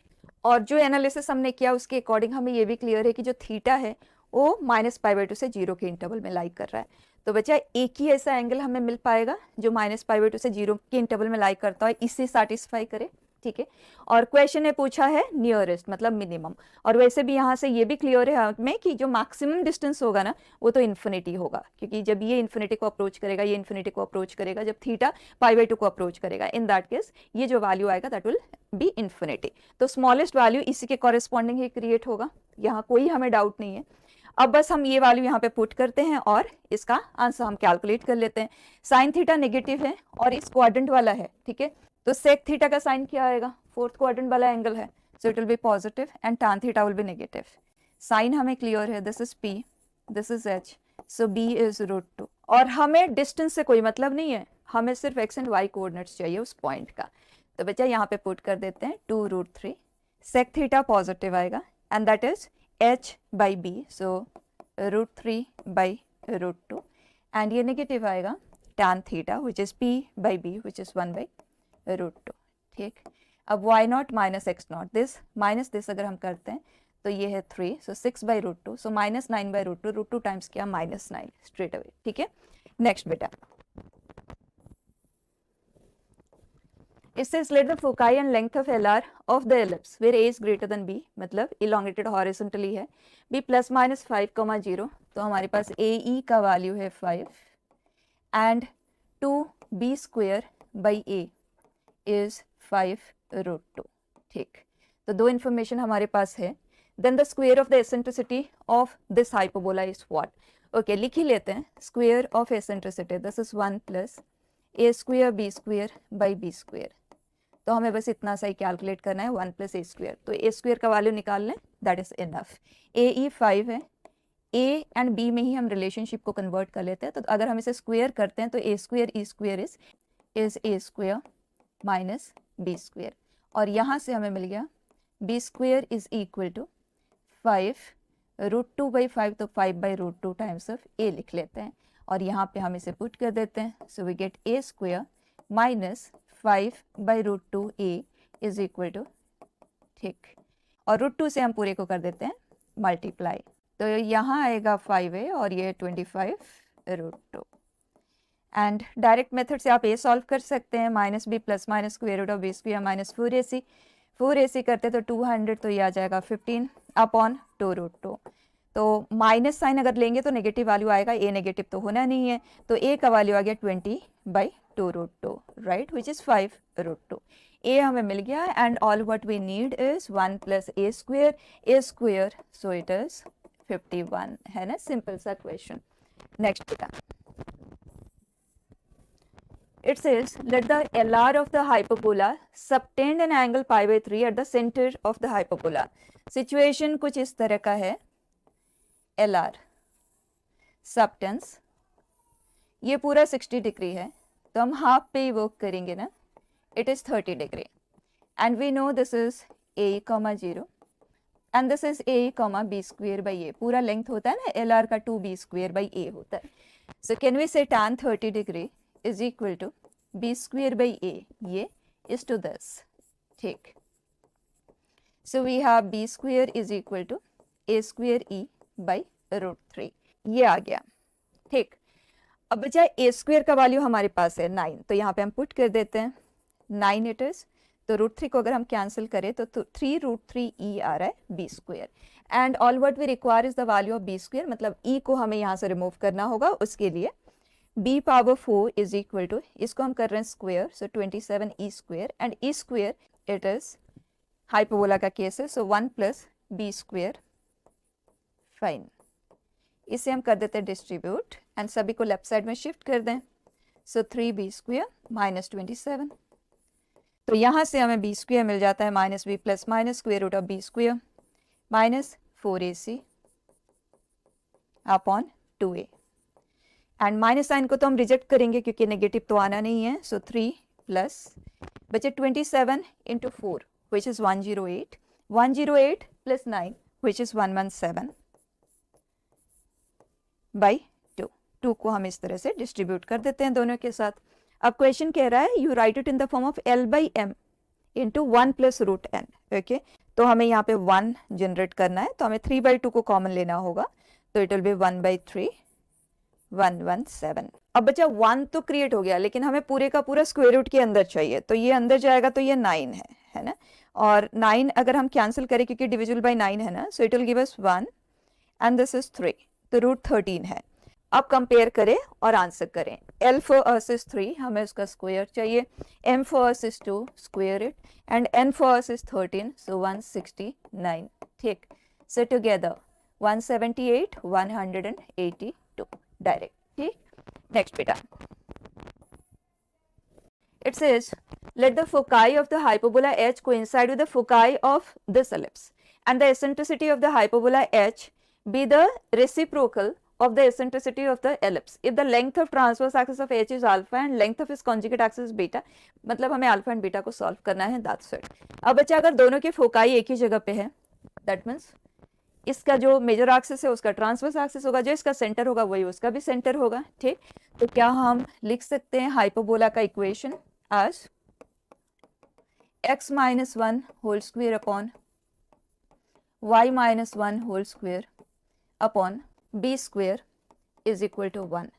और जो एनालिसिस हमने किया उसके अकॉर्डिंग हमें ये भी क्लियर है कि जो थीटा है वो -π/2 से 0 के इंटरवल में लाई कर रहा है। तो बच्चा एक ही ऐसा एंगल हमें मिल पाएगा जो -π/2 से 0 के इंटरवल में लाई करता है, इससे सेटिस्फाई करे, ठीक है। और क्वेश्चन ने पूछा है नियरेस्ट मतलब मिनिमम, और वैसे भी यहाँ से ये भी क्लियर है हमें कि जो मैक्सिमम डिस्टेंस होगा ना वो तो इन्फिनिटी होगा, क्योंकि जब ये इन्फिनिटी को अप्रोच करेगा, ये इन्फिनिटी को अप्रोच करेगा, जब थीटा π/2 को अप्रोच करेगा, इन दैट केस ये जो वैल्यू आएगा दैट विल बी इन्फिनिटी। तो स्मॉलेस्ट वैल्यू इसी के कॉरेस्पॉन्डिंग ही क्रिएट होगा, यहाँ कोई हमें डाउट नहीं है। अब बस हम ये वैल्यू यहाँ पे पुट करते हैं और इसका आंसर हम कैलकुलेट कर लेते हैं। साइन थीटा नेगेटिव है और इस क्वाड्रेंट वाला है, ठीक है, तो सेक थीटा का साइन क्या आएगा, फोर्थ क्वाड्रेंट वाला एंगल है, so it will be positive and tan theta will be negative. Sign हमें क्लियर है, this is p, this is h, सो b इज √2। और हमें डिस्टेंस से कोई मतलब नहीं है, हमें सिर्फ x एंड y कोऑर्डिनेट्स चाहिए उस पॉइंट का। तो बच्चा यहाँ पे पुट कर देते हैं 2√3, सेक थीटा पॉजिटिव आएगा and that is h/b, so √3/√2, and ये नेगेटिव आएगा tan theta which is p/b which is 1/√2, ठीक। अब y0 minus x0, this minus this अगर हम करते हैं तो ये है 3, सो 6/√2, सो -9/√2, √2 टाइम्स किया -9 स्ट्रेट अवे, ठीक है। नेक्स्ट बेटा, It says let the foci and length of LR of the ellipse where A is greater than B, मतलब elongated horizontally है, B +-5, 0, तो हमारे पास AE का वैल्यू है 5 and 2B² A is 5√2, ठीक। तो दो इंफॉर्मेशन हमारे पास है। Then the square of the eccentricity of this hyperbola is what? Okay, लिख ही लेते हैं, square of eccentricity, this is 1 + A² B²/B²। तो हमें बस इतना सा ही कैलकुलेट करना है, 1 + A², तो A² का वैल्यू निकाल लें, दैट इज इनफ। AE 5 है, A एंड B में ही हम रिलेशनशिप को कन्वर्ट कर लेते हैं, तो अगर हम इसे स्क्वायर करते हैं तो A² E² is A² - B², और यहाँ से हमें मिल गया b square is equal to 5√2/5, तो 5/√2 टाइम्स ऑफ ए लिख लेते हैं और यहाँ पे हम इसे पुट कर देते हैं. So we get a square minus 5/√2 a is equal to, ठीक, और √2 से हम पूरे को कर देते हैं मल्टीप्लाई, तो यहाँ आएगा 5a और ये 25√2. एंड डायरेक्ट मेथड से आप ए सॉल्व कर सकते हैं. Minus b plus minus square root of b square minus 4ac करते तो 200, तो ये आ जाएगा 15 अपॉन 2√2. तो माइनस साइन अगर लेंगे तो नेगेटिव वैल्यू आएगा, ए नेगेटिव तो होना नहीं है, तो ए का वैल्यू आ गया 20/2√2, राइट, विच इज़ 5√2. ए हमें मिल गया and all what we need is 1 plus a square, so it is 51, है ना, सिंपल सा क्वेश्चन. नेक्स्ट बेटा, it says let the LR of the hyperbola subtend an angle pi/3 at the center of the hyperbola. Situation कुछ इस तरह का है. LR subtends, ये पूरा 60 डिग्री है, तो हम हाफ पे ही वर्क करेंगे ना. It is 30 degree and we know this is a comma 0 and this is a comma b square by a. पूरा लेंथ होता है ना LR का 2b स्क्वेयर बाई ए होता है. सो कैन वी से tan 30 degree is equal to b square by a, ये is to this, ठीक. So we have b square is equal to a square e by √3, ये आ गया, ठीक. अब बचा a square का वैल्यू हमारे पास है 9, तो यहाँ पे हम पुट कर देते हैं 9 इट इज. तो √3 को अगर हम कैंसिल करें तो 3√3e आ रहा है b square and all what we require is the value of b square, मतलब e को हमें यहाँ से रिमूव करना होगा. उसके लिए b power 4 is equal to, इसको हम कर रहे हैं square, so 27e square and e square it is hyperbola का केस है, so 1 plus b square. Fine, इसे हम कर देते हैं डिस्ट्रीब्यूट एंड सभी को लेफ्ट साइड में शिफ्ट कर दें. सो 3b स्क्वेयर माइनस 27, तो यहाँ से हमें b स्क्वेयर मिल जाता है minus b plus minus square root of b square minus 4ac upon 2a. And minus sign को तो हम रिजेक्ट करेंगे क्योंकि नेगेटिव तो आना नहीं है. सो 3 प्लस बचे 27 into 4 which is 108, 108 plus 9 which is 117 by 2. 2 को हम इस तरह से डिस्ट्रीब्यूट कर देते हैं दोनों के साथ. अब क्वेश्चन कह रहा है you right it in the form of L/m into 1 plus √n. Okay, तो हमें यहाँ पे 1 जनरेट करना है, तो हमें 3/2 को कॉमन लेना होगा, तो इट विल बी 1/3 117. अब बचा 1 तो क्रिएट हो गया, लेकिन हमें पूरे का पूरा स्क्वायर रूट के अंदर चाहिए, तो ये अंदर जाएगा तो ये 9 है ना, और 9 अगर हम कैंसिल करें क्योंकि डिविजिबल बाय 9 है ना, सो it will give us 1 and this is 3, तो √13 है. अब कंपेयर करें और आंसर करें. L फॉर अस इज 3, हमें उसका स्क्वायर चाहिए. M for us is 2, square it, and N for us is 13, सो 169, ठीक. सो टुगेदर 178 182 डायरेक्ट, ठीक. नेक्स्ट बेटा, it says let the foci of the hyperbola h coincide with the foci of this ellipse and the eccentricity of the hyperbola h be the reciprocal of the eccentricity of the ellipse if the length of transverse axis of h is alpha and length of its conjugate axis is beta. मतलब हमें alpha and beta को solve करना है, that's it. अब बच्चा अगर दोनों के फोकाई एक ही जगह पे है, that means इसका जो मेजर एक्सिस है उसका ट्रांसवर्स एक्सिस होगा, जो इसका सेंटर होगा वही उसका भी सेंटर होगा, ठीक. तो क्या हम लिख सकते हैं हाइपरबोला का equation as x minus 1 whole square upon y minus 1 whole square upon b square is equal to 1.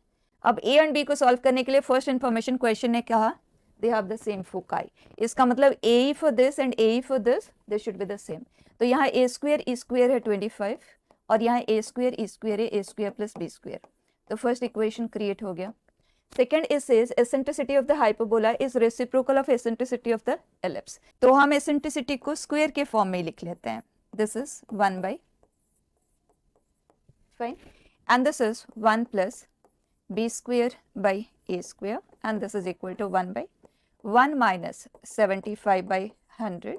अब a and b को सॉल्व करने के लिए फर्स्ट इंफॉर्मेशन क्वेश्चन ने कहा they have the same foci. इसका मतलब AE for this and AE for this, they should be the same. तो यहाँ a square e square है 25 और यहाँ a square e square है a square plus b square. तो फर्स्ट इक्वेशन क्रिएट हो गया. Second it says eccentricity of the hyperbola is reciprocal of eccentricity of the ellipse. तो हम eccentricity को स्क्वायर के फॉर्म में लिख लेते हैं. This is 1 by, fine, and this is 1 plus b square by a square and this is equal to 1 by 1 minus 75 by 100.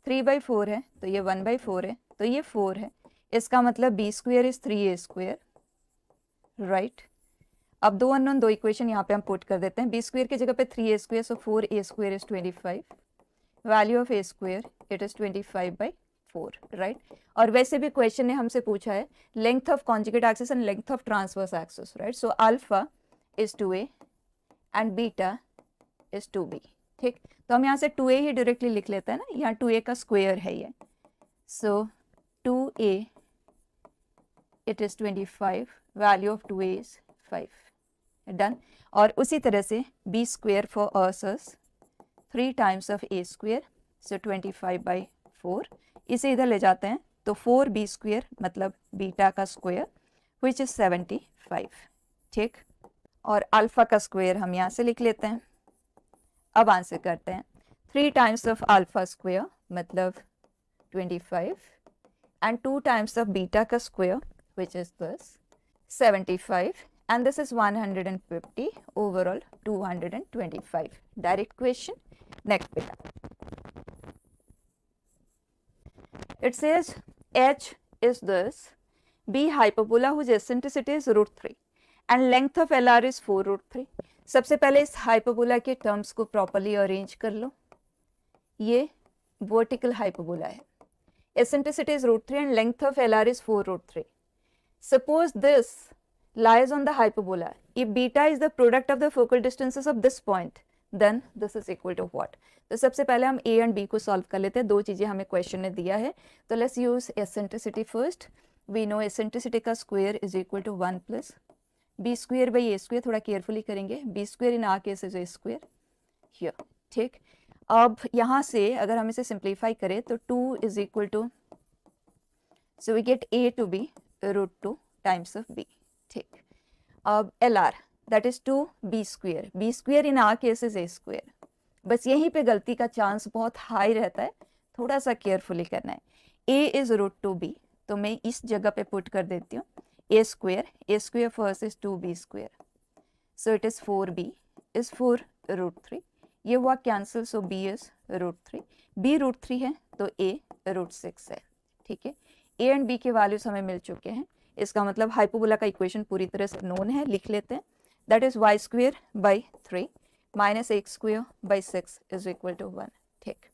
3 by 4 है तो ये 1 by 4 है तो ये 4 है. इसका मतलब b square is 3a square, right. अब दो अननोन, दो इक्वेशन यहाँ पे हम पुट कर देते हैं. b स्क्वेयर की जगह पे 3a square, so 4a square is 25. Value of a square it is 25 by 4, right. और वैसे भी क्वेश्चन ने हमसे पूछा है length of conjugate axis and length of transverse axis, right. So alpha is 2a and beta is 2b, ठीक। तो हम यहाँ से 2a ही डायरेक्टली लिख लेते हैं ना, यहाँ 2a का स्क्वायर है ये। So 2a it is 25, value of 2a is 5, डन। और उसी तरह से b square for us 3 times of a square, so 25/4। इसे इधर ले जाते हैं तो 4b स्क्वायर मतलब बीटा का स्क्वायर विच इज 75, ठीक। और अल्फा का स्क्वायर हम यहाँ से लिख लेते हैं। अब आंसर करते हैं 3 टाइम्स ऑफ अल्फा स्क्वायर मतलब 25 एंड 2 टाइम्स ऑफ बीटा का square which is this 75 and this is 150, overall 225. Direct question. Next beta. It says h is this, b hyperbola whose eccentricity is √3 and length of LR is 4√3. सबसे पहले इस hyperbola के terms को properly arrange कर लो। ये vertical hyperbola है, eccentricity is √3 and length of LR is 4√3. Suppose this lies on the hyperbola. If beta is the product of the focal distances of this point, then this is equal to what? तो सबसे पहले हम a and b को solve कर लेते हैं। दो चीज़ें हमें क्वेश्चन ने दिया है, तो let's use eccentricity first. We know eccentricity का square is equal to 1 plus b square by a square. थोड़ा केयरफुली करेंगे, b square in our case is a square here, ठीक। अब यहाँ से अगर हम इसे सिंप्लीफाई करें तो 2 is equal to, so we get a to be √2 times of b, ठीक। अब LR that is 2b square, b square in our case is a square। बस यहीं पे गलती का चांस बहुत हाई रहता है, थोड़ा सा केयरफुली करना है। a is √2b, तो मैं इस जगह पे पुट कर देती हूँ a square first is 2b square, so it is 4b is 4√3, ये हुआ cancel, so b is √3, b √3 है तो a √6 है, ठीक है। a एंड b के वैल्यूज हमें मिल चुके हैं, इसका मतलब हाइपरबोला का इक्वेशन पूरी तरह से नोन है। लिख लेते हैं, that is y square by 3 minus x square by 6 is equal to 1, ठीक।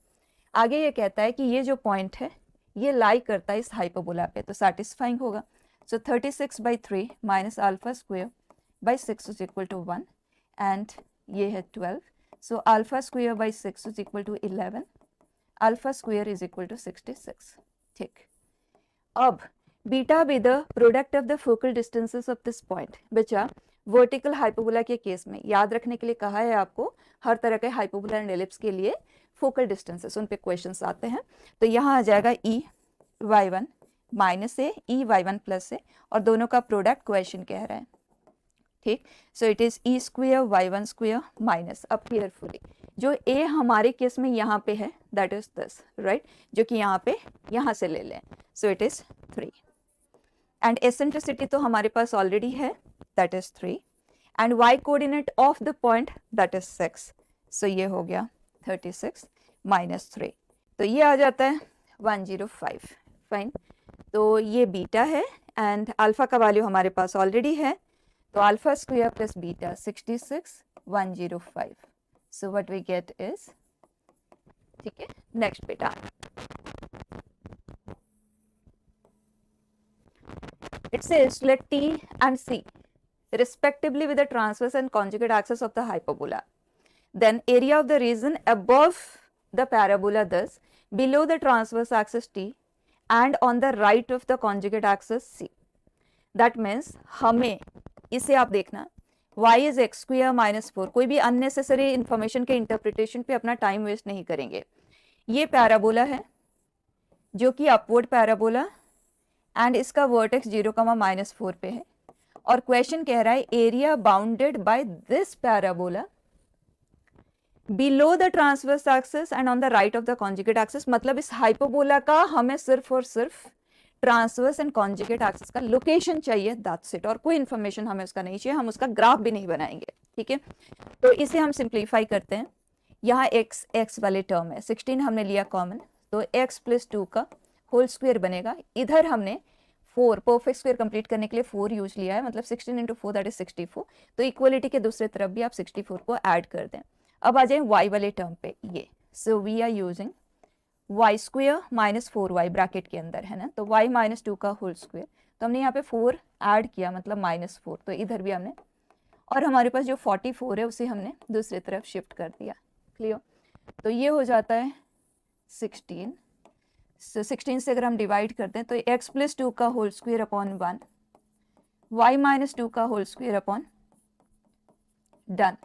आगे ये कहता है कि ये जो पॉइंट है ये लाई करता है इस हाइपरबोला पे, तो सेटिस्फाइंग होगा। So 36/3 minus alpha square by 6 is equal to 1 and ये है 12, so alpha square by 6 is equal to 11, alpha square is equal to 66, ठीक। अब beta be the product of the focal distances of this point. बच्चा vertical hyperbola के case में याद रखने के लिए कहा है आपको, हर तरह के हाइपरबोला एंड एलिप्स के लिए फोकल डिस्टेंसेस, उन पे क्वेश्चंस आते हैं। तो यहाँ आ जाएगा ई y1 माइनस ए ई y1 प्लस ए, और दोनों का प्रोडक्ट क्वेश्चन कह रहा है, ठीक। सो it is E square y1 square minus, अब केयरफुली जो a हमारे केस में यहाँ पे है दैट इज दिस, राइट, जो कि यहाँ पे यहाँ से ले लें, सो इट इज 3 एंड एसेंट्रिसिटी तो हमारे पास ऑलरेडी है that is 3 and y coordinate of the point that is 6, सो ये हो गया 36 माइनस 3, तो ये आ जाता है 105, फाइन। तो ये बीटा है एंड अल्फा का वैल्यू हमारे पास ऑलरेडी है, तो alpha square plus beta 66 105, so what we get is, ठीक है। नेक्स्ट बेटा, it says let T and C respectively with the transverse and conjugate axis of the hyperbola, then area of the region above the parabola thus below the transverse axis T and on the right of the conjugate axis C। that means हमें इसे आप देखना y is x square minus 4, कोई भी unnecessary information के interpretation पे अपना time waste नहीं करेंगे। ये पैराबोला है जो कि अपवर्ड पैराबोला एंड इसका वर्टेक्स 0,-4 पे है, और क्वेश्चन कह रहा है area bounded by this parabola below the transverse axis and on the right of the conjugate axis. मतलब इस हाइपरबोला का हमें सिर्फ और सिर्फ ट्रांसवर्स एंड कॉन्जुगेट एक्सिस का लोकेशन चाहिए, दैट्स इट, और कोई इन्फॉर्मेशन हमें उसका नहीं चाहिए, हम उसका ग्राफ भी नहीं बनाएंगे, ठीक है। तो इसे हम सिंप्लीफाई करते हैं, यहाँ x वाले टर्म है 16 हमने लिया कॉमन, तो x + 2 का होल स्क्वायर बनेगा। इधर हमने 4 परफेक्ट स्क्वायर कंप्लीट करने के लिए 4 यूज लिया है, मतलब 16 × 4 दैट इज 64, तो इक्वलिटी के दूसरे तरफ भी आप 64 को ऐड कर दें। अब आ जाए y वाले टर्म पे, ये so we are using y square minus 4y bracket के अंदर है ना, तो y माइनस 2 का होल स्क्वेयर, तो हमने यहाँ पे 4 ऐड किया मतलब -4, तो इधर भी हमने, और हमारे पास जो 44 है उसे हमने दूसरी तरफ शिफ्ट कर दिया। क्लियर? तो ये हो जाता है 16। सो 16 से अगर हम डिवाइड करते हैं तो x प्लस 2 का whole square upon 1, y minus 2 का होल स्क्वेयर अपॉन, डन।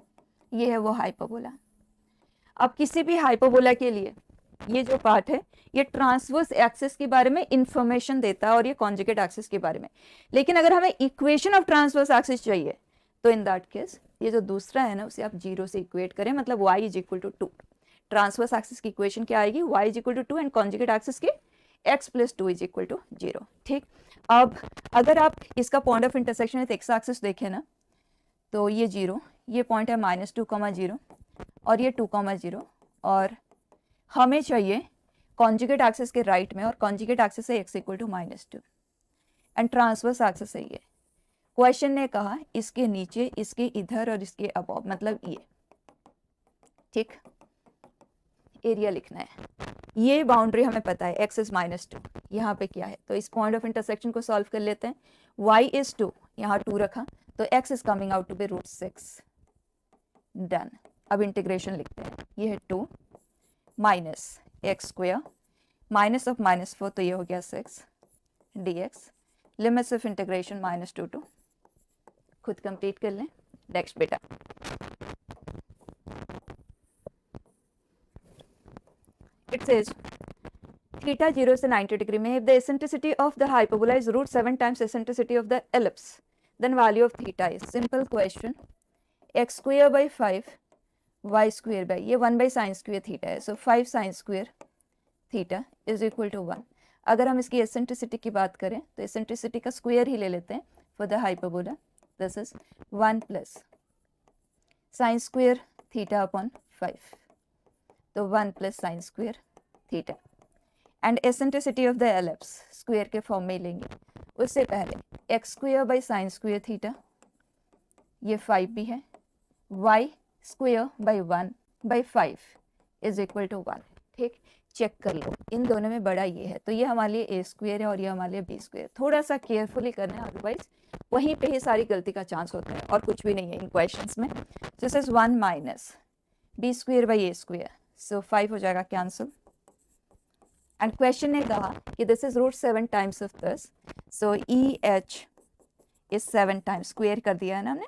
ये है वो हाइपरबोला। अब किसी भी हाइपरबोला के लिए ये जो पार्ट है ये ट्रांसवर्स एक्सिस के बारे में इंफॉर्मेशन देता है और ये कॉन्जुगेट एक्सिस के बारे में। लेकिन अगर हमें इक्वेशन ऑफ ट्रांसवर्स एक्सिस चाहिए तो इन दैट केस ये जो दूसरा है ना उसे आप 0 से इक्वेट करें, मतलब y is equal to 2। Transverse axis की इक्वेशन क्या आएगी? y is equal to 2 and conjugate axis की x plus 2 is equal to 0। ठीक, अब अगर आप इसका point of intersection with x axis देखें ना, तो ये 0, ये पॉइंट है -2, 0 और ये 2, 0, और हमें चाहिए कॉन्जुगेट एक्सिस के राइट में, और कॉन्जुगेट एक्सिस है x equal to -2 and transverse axis है ये। क्वेश्चन ने कहा इसके नीचे, इसके इधर और इसके अबव, मतलब ये। ठीक, एरिया लिखना है। ये बाउंड्री हमें पता है x इज -2, यहाँ पे क्या है, तो इस पॉइंट ऑफ इंटरसेक्शन को सॉल्व कर लेते हैं। y इज 2, यहाँ 2 रखा, तो x is coming out to be √6। Done. अब इंटीग्रेशन लिखते हैं, ये है 2 minus x square minus of -4, तो ये हो गया 6 dx, limits of integration -2 to, खुद कंप्लीट कर लें। नेक्स्ट बेटा, इट सेज थीटा 0 से 90 डिग्री में if the eccentricity of the hyperbola is √7 times eccentricity of the ellipse, then value of theta is, simple question, x square by 5 y square by, ये 1 by sin square theta है, so 5 sin square theta is equal to 1। अगर हम इसकी eccentricity की बात करें तो eccentricity का स्क्वायर ही ले लेते हैं for the hyperbola, this is 1 plus sine square theta upon 5, तो 1 plus sine square theta, and eccentricity of the ellipse square के फॉर्म में लेंगे। उससे पहले x square by sine square theta, ये 5 भी है, y square by 1 by 5 is equal to 1। ठीक, चेक कर लो, इन दोनों में बड़ा ये है, तो ये हमारे लिए ए स्क्वायर है और ये हमारे लिए बी स्क्वायर। थोड़ा सा केयरफुली करना है, अदरवाइज वहीं पे ही सारी गलती का चांस होता है और कुछ भी नहीं है इन क्वेश्चंस में। This is 1 minus b square by a square, so 5 हो जाएगा कैंसिल, एंड क्वेश्चन ने कहा कि this is √7 times of this, so e h is 7 times, square कर दिया है ना हमने।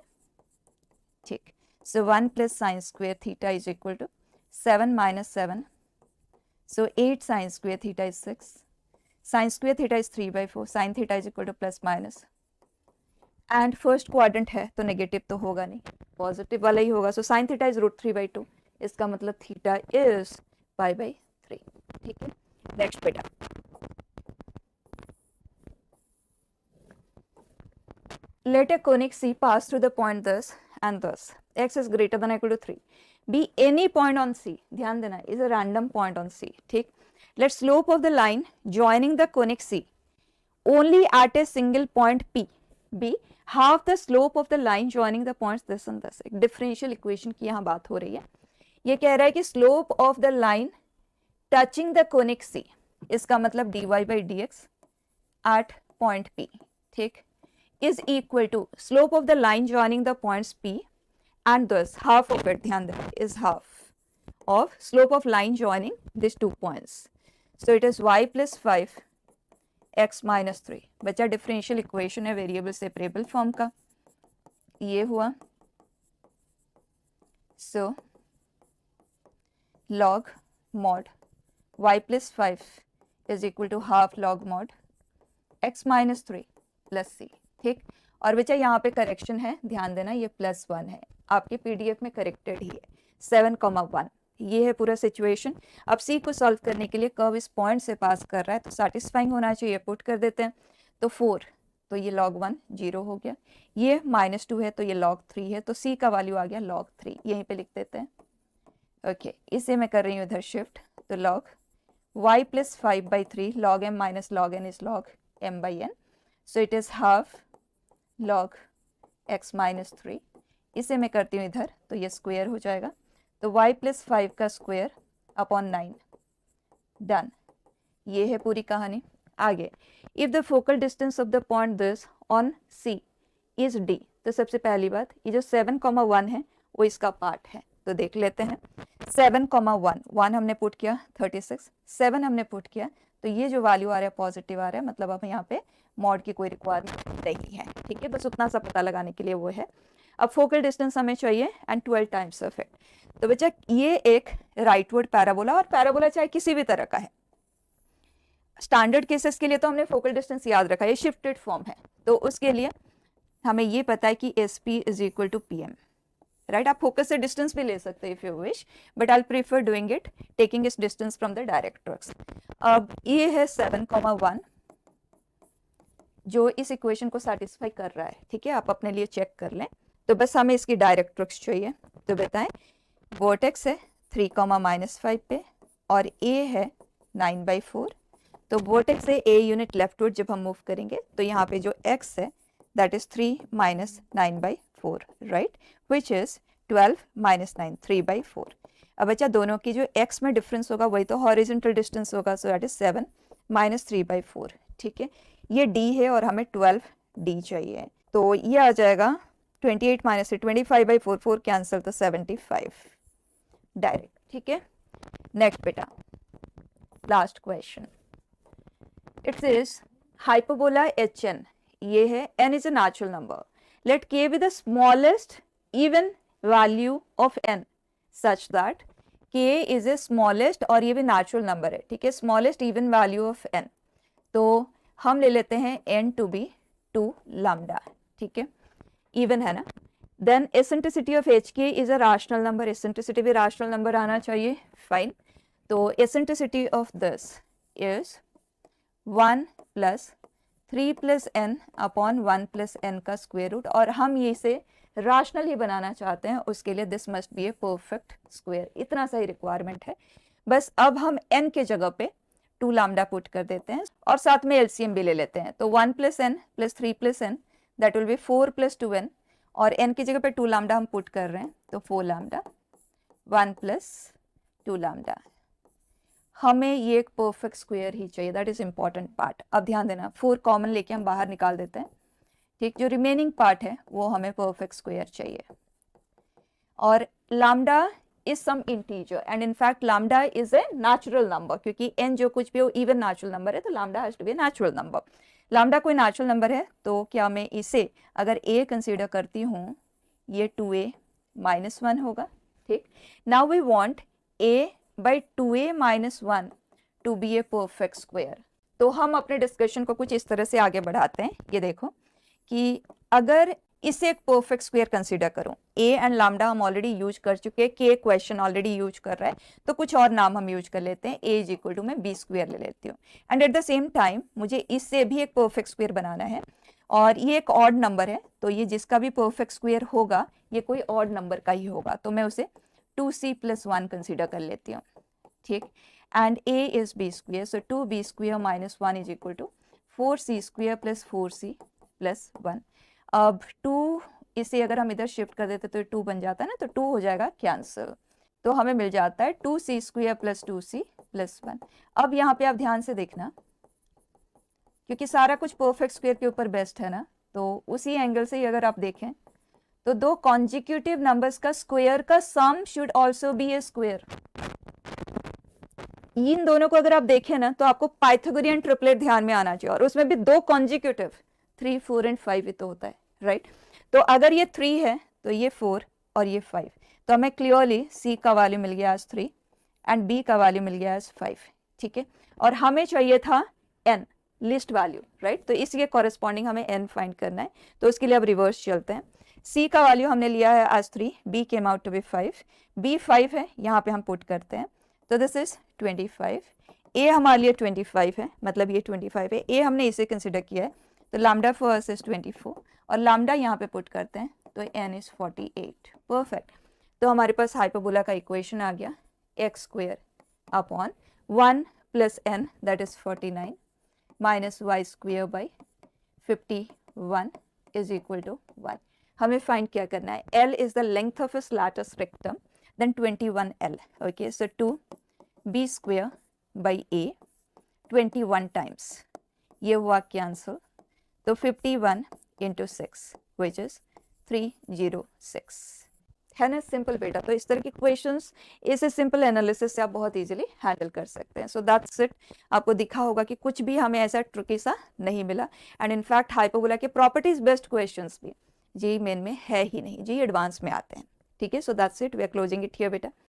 ठीक, सो 1 plus sine square theta is equal to 7 minus 7, so 8 sin square theta is 6, sin square theta is 3/4, sin theta is equal to plus minus, and first quadrant है तो negative तो होगा नहीं, पॉजिटिव वाला ही होगा, so sin theta is √3/2, इसका मतलब theta is π/3। ठीक है, नेक्स्ट बेटा, let a conic C pass through the point thus and thus, x is greater than or equal to 3, be any point on C, ध्यान देना is a random point on C। ठीक, let slope of the line joining the conic C only at a single point P be half the slope of the line joining the points this and this। एक differential equation की यहाँ बात हो रही है, ये कह रहा है कि slope of the line touching the conic C, इसका मतलब dy/dx at point P, ठीक, is equal to slope of the line joining the points P and thus half of it, ध्यान देना, is half of slope of line joining these 2 points, so it is y plus 5 x minus 3। बच्चा differential equation है variable separable form का, ये हुआ, so log mod y plus 5 is equal to half log mod x minus 3 plus c। ठीक, और बच्चा यहाँ पे करेक्शन है, ध्यान देना, ये +1 है, आपके पीडीएफ में करेक्टेड ही है, 7,1, ये है पूरा सिचुएशन। अब सी को सॉल्व करने के लिए कर्व इस पॉइंट से पास कर रहा है तो सेटिस्फाइंग होना चाहिए, पुट कर देते हैं, तो 4, तो ये log 1 0 हो गया, ये -2 है तो ये log 3 है, तो सी का वैल्यू आ गया log 3, यहीं पे लिख देते हैं। ओके, इसे मैं कर रही हूँ इधर शिफ्ट, तो log y plus 5/3 log m minus log n is log m/n, so it is half log x minus 3, इसे मैं करती हूँ इधर, तो ये स्क्वायर हो जाएगा, तो y plus 5 का स्क्वायर अपॉन 9, डन, ये है पूरी कहानी। आगे, if the focal distance of the point this on C is D, तो सबसे पहली बात ये जो 7,1 है वो इसका पार्ट है, तो देख लेते हैं। 7,1, 1 हमने पुट किया 36, 7 हमने पुट किया, तो ये जो वैल्यू आ रहा है पॉजिटिव आ रहा है, मतलब अब यहाँ पे मॉड की कोई रिक्वायरमेंट नहीं है, ठीक है, बस उतना सा पता लगाने के लिए वो है। अब फोकल डिस्टेंस हमें चाहिए एंड 12 टाइम्स ऑफ इट। तो बच्चा ये एक राइटवर्ड पैराबोला, और पैराबोला चाहे किसी भी तरह का है, स्टैंडर्ड केसेस के लिए तो हमने फोकल डिस्टेंस याद रखा, ये शिफ्टेड फॉर्म है, तो उसके लिए हमें ये पता है कि S P is equal to P M, right. आप फोकस से डिस्टेंस भी ले सकते हैं if you wish, but I prefer doing it taking इस डिस्टेंस फ्रॉम द डायरेक्ट्रिक्स। अब ये है 7,1 जो इस इक्वेशन को सेटिस्फाई कर रहा है, ठीक है, आप अपने लिए चेक कर लें। तो बस हमें इसकी डायरेक्ट्रिक्स चाहिए, तो बताएं। वर्टेक्स है 3,-5 पे और ए है 9/4, तो वर्टेक्स से ए यूनिट लेफ्टवर्ड जब हम मूव करेंगे तो यहाँ पे जो x है that is 3 - 9/4, right, which is 12 - 9, 3/4। अब बच्चा दोनों की जो x में डिफरेंस होगा वही तो हॉरिजॉन्टल डिस्टेंस होगा, सो दैट इज 7 - 3/4, ठीक है। ये d है और हमें 12d चाहिए, तो ये आ जाएगा 28 - 3, 25/4, 4 कैंसिल, तो 75 डायरेक्ट, ठीक है। नेक्स्ट बेटा, last question, it says hyperbola hn, ये है n is a natural number, let k be the smallest even value of n such that k is a smallest, और ये भी natural number है, ठीक है, smallest even value of n, तो हम ले लेते हैं n to be 2 lambda, ठीक है, even है ना। then eccentricity of hk is a rational number, eccentricity भी rational number आना चाहिए, fine, तो eccentricity of this is 1 + 3 + n upon 1 + n का स्क्वायर रूट, और हम ये इसे राशनल ही बनाना चाहते हैं, उसके लिए this must be a perfect square, इतना सा ही रिक्वायरमेंट है बस। अब हम n के जगह पे 2 लैम्डा पुट कर देते हैं और साथ में एलसीएम भी ले लेते हैं, तो 1 + n + 3 + n that will be 4 + 2n, और n की जगह पे 2 लैम्डा हम पुट कर रहे हैं, तो 4 लैम्डा 1 + 2 लैम्डा। हमें ये एक परफेक्ट स्क्वायर ही चाहिए, दैट इज इंपॉर्टेंट पार्ट। अब ध्यान देना, 4 कॉमन लेके हम बाहर निकाल देते हैं, ठीक, जो रिमेनिंग पार्ट है वो हमें परफेक्ट स्क्वायर चाहिए, और lambda is some integer and in fact lambda is a natural number, क्योंकि n जो कुछ भी हो इवन नेचुरल नंबर है, तो lambda has to be natural number. Lambda कोई नेचुरल नंबर है, तो क्या मैं इसे अगर a कंसीडर करती हूँ, ये 2a - 1 होगा, ठीक। Now we want a by 2a - 1 to be a perfect square, तो हम अपने डिस्कशन को कुछ इस तरह से आगे बढ़ाते हैं। ये देखो कि अगर इसे एक परफेक्ट स्क्वायर कंसीडर करूं, a एंड लैम्डा हम ऑलरेडी यूज कर चुके हैं, k क्वेश्चन ऑलरेडी यूज कर रहा है, तो कुछ और नाम हम यूज कर लेते हैं, a = मैं b² ले लेती हूँ, and at the same time मुझे इससे भी एक परफेक्ट स्क्वायर बनाना है, और ये एक ऑड नंबर है, तो ये जिसका भी परफेक्ट स्क्वायर होगा ये कोई ऑड नंबर का ही होगा, तो मैं उसे 2c + 1 कंसीडर कर लेती हूँ, ठीक, and a is b², so 2b² - 1 is equal to 4c² + 4c + 1। अब 2 इसे अगर हम इधर शिफ्ट कर देते तो 2 बन जाता है ना, तो 2 हो जाएगा कैंसिल, तो हमें मिल जाता है 2c² + 2c + 1। अब यहाँ पे आप ध्यान से देखना, क्योंकि सारा कुछ परफेक्ट स्क्वायर के ऊपर बेस्ट है ना, तो उसी एंगल से ही अगर आप देखें तो दो कॉन्जिक्यूटिव नंबर्स का स्क्वायर का sum should also be a square. इन दोनों को अगर आप देखें ना तो आपको पाइथागोरियन ट्रिपलेट ध्यान में आना चाहिए, और उसमें भी दो कॉन्जिक्यूटिव 3, 4 एंड 5 ही तो होता है, राइट। तो अगर ये 3 है तो ये 4 और ये 5, तो हमें क्लियरली c का वैल्यू मिल गया एज 3 एंड b का वैल्यू मिल गया एज 5, ठीक है, और हमें चाहिए था n लिस्ट वैल्यू, राइट, तो इसके कॉरेस्पॉन्डिंग हमें n फाइंड करना है, तो इसके लिए अब रिवर्स चलते हैं। c का वैल्यू हमने लिया है as 3, b came out to be 5, b 5 है, यहाँ पे हम पुट करते हैं, तो दिस इज 25, a हमारे लिए 25 है, मतलब ये 25 है, a हमने इसे कंसिडर किया है, तो लैम्डा फॉर अस इज 24, और लैम्डा यहाँ पे पुट करते हैं तो n इज 48, परफेक्ट। तो हमारे पास हाइपरबोला का इक्वेशन आ गया, x² upon 1 + n that is 49 minus y² by 51 is equal to 1। हमें फाइंड क्या करना है, L is the length of इस latus rectum, then 21L, okay, so 2b² by a 21 times, ये हुआ क्या आंसर? तो 51 इंटू 6 विच इज 306, है ना? सिंपल बेटा। तो इस तरह की क्वेश्चंस, इसे सिंपल एनालिसिस से आप बहुत इजीली हैंडल कर सकते हैं। सो दैट्स इट। आपको दिखा होगा कि कुछ भी हमें ऐसा ट्रिकी सा नहीं मिला, एंड इनफैक्ट हाइपरबोला के प्रॉपर्टीज बेस्ड क्वेश्चंस भी जी मेन में है ही नहीं, जी एडवांस में आते हैं। ठीक है, so that's it, we are closing it here बेटा।